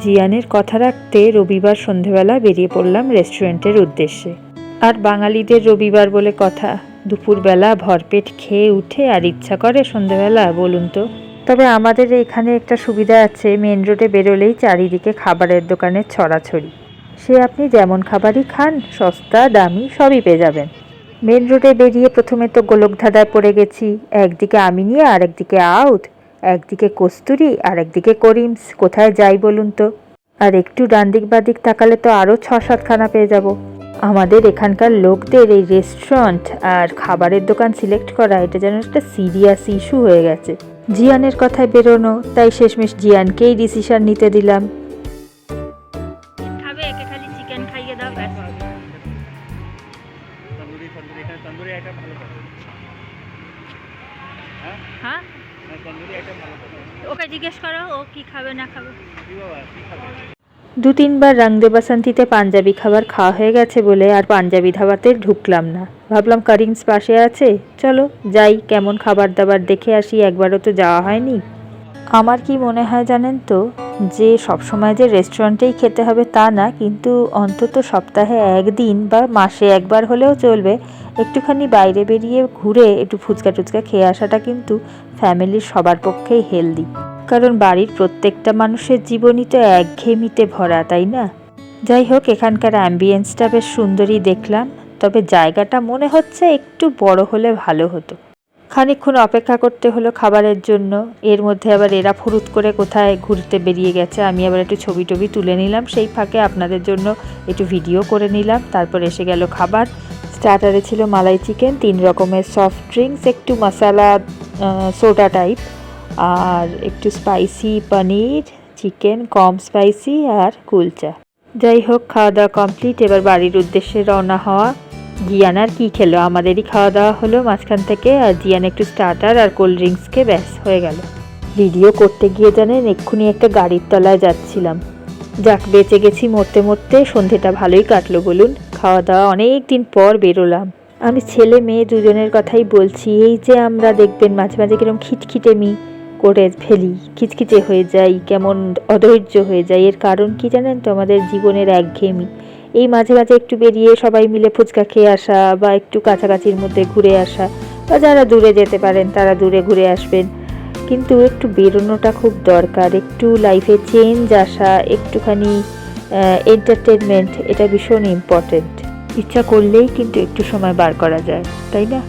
জিয়ানের কথা রাখতে রবিবার সন্ধেবেলা বেরিয়ে পড়লাম রেস্টুরেন্টের উদ্দেশ্যে। আর বাঙালিদের রবিবার বলে কথা, দুপুরবেলা ভরপেট খেয়ে উঠে আর ইচ্ছা করে সন্ধেবেলা, বলুন তো? তবে আমাদের এখানে একটা সুবিধা আছে, মেন রোডে বেরোলেই চারিদিকে খাবারের দোকানের ছড়াছড়ি। সে আপনি যেমন খাবারই খান, সস্তা দামি সবই পেয়ে যাবেন। মেন রোডে বেরিয়ে প্রথমে তো গোলকধাঁধায় পড়ে গেছি। একদিকে আমিনিয়া আর একদিকে আউট, একদিকে কস্তুরি আর একদিকে করিমস। কোথায় যাই বলুন তো? আর একটু ডানদিক বাদিক তাকালে তো আরও 6-7খানা পেয়ে যাব। আমাদের এখানকার লোকদের এই রেস্টুরেন্ট আর খাবারের দোকান সিলেক্ট করা, এটা যেন একটা সিরিয়াস ইস্যু হয়ে গেছে। জিয়ানের কথায় বেরোনো, তাই শেষমেশ জিয়ানকেই ডিসিশন নিতে দিলাম। খাবে একে খালি চিকেন খাইয়ে দাও ব্যাস। হ্যাঁ, ওকে জিজ্ঞেস করো ও কি খাবে না খাবে। 2-3বার রংদে বাসন্তীতে পাঞ্জাবি খাবার খাওয়া হয়ে গেছে বলে আর পাঞ্জাবি ধাবাতে ঢুকলাম না। ভাবলাম করিমস পাশে আছে, চলো যাই, কেমন খাবার দাবার দেখে আসি, একবারও তো যাওয়া হয়নি। আমার কি মনে হয় জানেন তো, যে সবসময় যে রেস্টুরেন্টেই খেতে হবে তা না, কিন্তু অন্তত সপ্তাহে একদিন বা মাসে একবার হলেও চলবে একটুখানি বাইরে বেরিয়ে ঘুরে একটু ফুচকা টুচকা খেয়ে আসাটা কিন্তু ফ্যামিলির সবার পক্ষেই হেলদি। কারণ বাড়ির প্রত্যেকটা মানুষের জীবনই তো একঘেয়েমিতে ভরা, তাই না? যাই হোক, এখানকার অ্যাম্বিয়েন্সটা বেশ সুন্দরই দেখলাম, তবে জায়গাটা মনে হচ্ছে একটু বড় হলে ভালো হতো। খানিকক্ষণ অপেক্ষা করতে হলো খাবারের জন্য। এর মধ্যে আবার এরা ফুরুত করে কোথায় ঘুরতে বেরিয়ে গেছে, আমি আবার একটু ছবি টবি তুলে নিলাম, সেই ফাঁকে আপনাদের জন্য একটু ভিডিও করে নিলাম। তারপর এসে গেল খাবার। স্টার্টারে ছিল মালাই চিকেন, 3 রকমের সফট ড্রিঙ্কস, একটু মশলা সোডা টাইপ, আর একটু স্পাইসি পনির, চিকেন কম স্পাইসি, আর কুলচা। যাই হোক, খাওয়া দাওয়া কমপ্লিট। এবার বাড়ির উদ্দেশ্যে রওনা হওয়া। জিয়ান আর কী খেলো, আমাদেরই খাওয়া দাওয়া হলো মাঝখান থেকে, আর জিয়ান একটু স্টার্টার আর কোল্ড ড্রিঙ্কস খেয়ে ব্যাস হয়ে গেল। ভিডিও করতে গিয়ে জানেন এক্ষুনি একটা গাড়ির তলায় যাচ্ছিলাম। যাক, বেঁচে গেছি মরতে মরতে। সন্ধেটা ভালোই কাটলো বলুন। খাওয়া দাওয়া অনেক দিন পর বেরোলাম। আমি ছেলে মেয়ে দুজনের কথাই বলছি। এই যে আমরা দেখবেন মাঝে মাঝে কিরকম খিটখিটেমি করে ফেলি, খিচখিচে হয়ে যাই, কেমন অধৈর্য হয়ে যায়, এর কারণ কি জানেন তো? আমাদের জীবনের একঘেয়েমি। এই মাঝে মাঝে একটু বেরিয়ে সবাই মিলে ফুচকা খেয়ে আসা, বা একটু কাছাকাছির মধ্যে ঘুরে আসা, বা যারা দূরে যেতে পারেন তারা দূরে ঘুরে আসবেন। কিন্তু একটু বেরোনোটা খুব দরকার, একটু লাইফে চেঞ্জ আসা, একটুখানি এন্টারটেনমেন্ট, এটা ভীষণ ইম্পর্টেন্ট। ইচ্ছা করলেই কিন্তু একটু সময় বার করা যায়, তাই না?